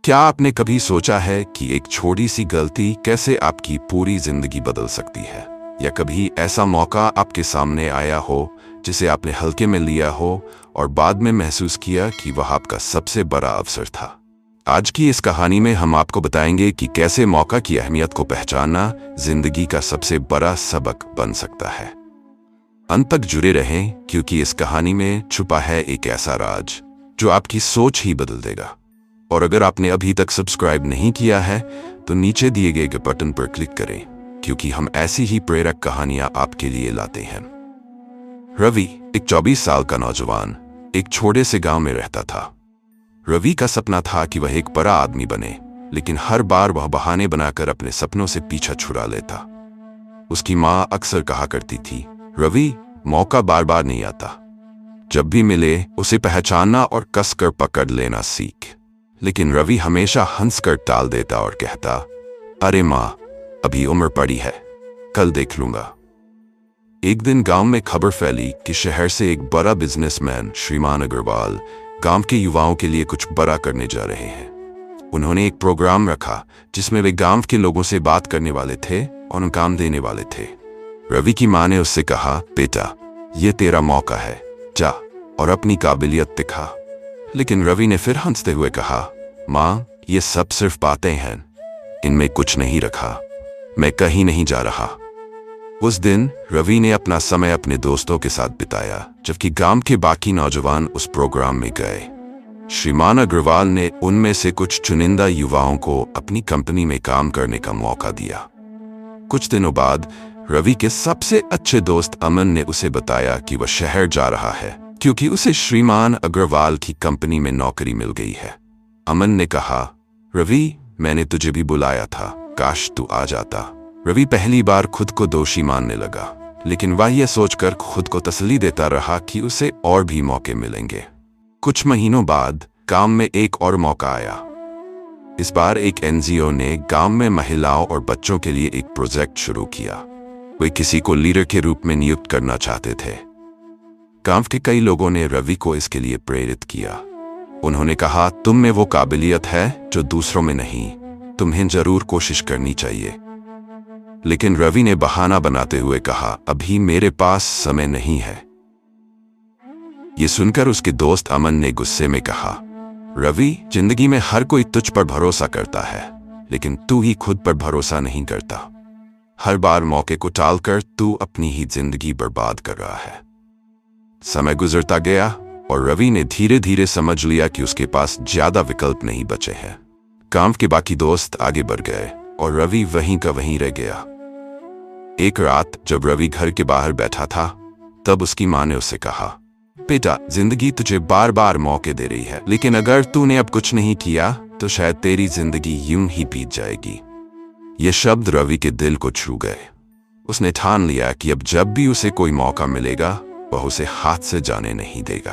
क्या आपने कभी सोचा है कि एक छोटी सी गलती कैसे आपकी पूरी जिंदगी बदल सकती है? या कभी ऐसा मौका आपके सामने आया हो जिसे आपने हल्के में लिया हो और बाद में महसूस किया कि वह आपका सबसे बड़ा अवसर था? आज की इस कहानी में हम आपको बताएंगे कि कैसे मौका की अहमियत को पहचानना जिंदगी का सबसे बड़ा सबक बन सकता है। अंत तक जुड़े रहें, क्योंकि इस कहानी में छुपा है एक ऐसा राज जो आपकी सोच ही बदल देगा। और अगर आपने अभी तक सब्सक्राइब नहीं किया है तो नीचे दिए गए बटन पर क्लिक करें, क्योंकि हम ऐसी ही प्रेरक कहानियां आपके लिए लाते हैं। रवि एक 24 साल का नौजवान एक छोटे से गांव में रहता था। रवि का सपना था कि वह एक बड़ा आदमी बने, लेकिन हर बार वह बहाने बनाकर अपने सपनों से पीछा छुड़ा लेता। उसकी मां अक्सर कहा करती थी, रवि, मौका बार बार नहीं आता, जब भी मिले उसे पहचानना और कसकर पकड़ लेना सीख। लेकिन रवि हमेशा हंसकर टाल देता और कहता, अरे माँ, अभी उम्र पड़ी है, कल देख लूंगा। एक दिन गांव में खबर फैली कि शहर से एक बड़ा बिजनेसमैन श्रीमान अग्रवाल गांव के युवाओं के लिए कुछ बड़ा करने जा रहे हैं। उन्होंने एक प्रोग्राम रखा जिसमें वे गांव के लोगों से बात करने वाले थे और उन्हें काम देने वाले थे। रवि की माँ ने उससे कहा, बेटा, ये तेरा मौका है, जा और अपनी काबिलियत दिखा। लेकिन रवि ने फिर हंसते हुए कहा, माँ, ये सब सिर्फ बातें हैं, इनमें कुछ नहीं रखा, मैं कहीं नहीं जा रहा। उस दिन रवि ने अपना समय अपने दोस्तों के साथ बिताया, जबकि गांव के बाकी नौजवान उस प्रोग्राम में गए। श्रीमान अग्रवाल ने उनमें से कुछ चुनिंदा युवाओं को अपनी कंपनी में काम करने का मौका दिया। कुछ दिनों बाद रवि के सबसे अच्छे दोस्त अमन ने उसे बताया कि वह शहर जा रहा है, क्योंकि उसे श्रीमान अग्रवाल की कंपनी में नौकरी मिल गई है। अमन ने कहा, रवि, मैंने तुझे भी बुलाया था, काश तू आ जाता। रवि पहली बार खुद को दोषी मानने लगा, लेकिन वह यह सोचकर खुद को तसल्ली देता रहा कि उसे और भी मौके मिलेंगे। कुछ महीनों बाद गांव में एक और मौका आया। इस बार एक एनजीओ ने गांव में महिलाओं और बच्चों के लिए एक प्रोजेक्ट शुरू किया। वे किसी को लीडर के रूप में नियुक्त करना चाहते थे। गांव के कई लोगों ने रवि को इसके लिए प्रेरित किया। उन्होंने कहा, तुम में वो काबिलियत है जो दूसरों में नहीं, तुम्हें जरूर कोशिश करनी चाहिए। लेकिन रवि ने बहाना बनाते हुए कहा, अभी मेरे पास समय नहीं है। ये सुनकर उसके दोस्त अमन ने गुस्से में कहा, रवि, जिंदगी में हर कोई तुझ पर भरोसा करता है, लेकिन तू ही खुद पर भरोसा नहीं करता। हर बार मौके को टालकर तू अपनी ही जिंदगी बर्बाद कर रहा है। समय गुजरता गया और रवि ने धीरे धीरे समझ लिया कि उसके पास ज्यादा विकल्प नहीं बचे हैं। गांव के बाकी दोस्त आगे बढ़ गए और रवि वहीं का वहीं रह गया। एक रात जब रवि घर के बाहर बैठा था, तब उसकी माँ ने उससे कहा, बेटा, जिंदगी तुझे बार बार मौके दे रही है, लेकिन अगर तूने अब कुछ नहीं किया तो शायद तेरी जिंदगी यूं ही बीत जाएगी। ये शब्द रवि के दिल को छू गए। उसने ठान लिया कि अब जब भी उसे कोई मौका मिलेगा वह उसे हाथ से जाने नहीं देगा।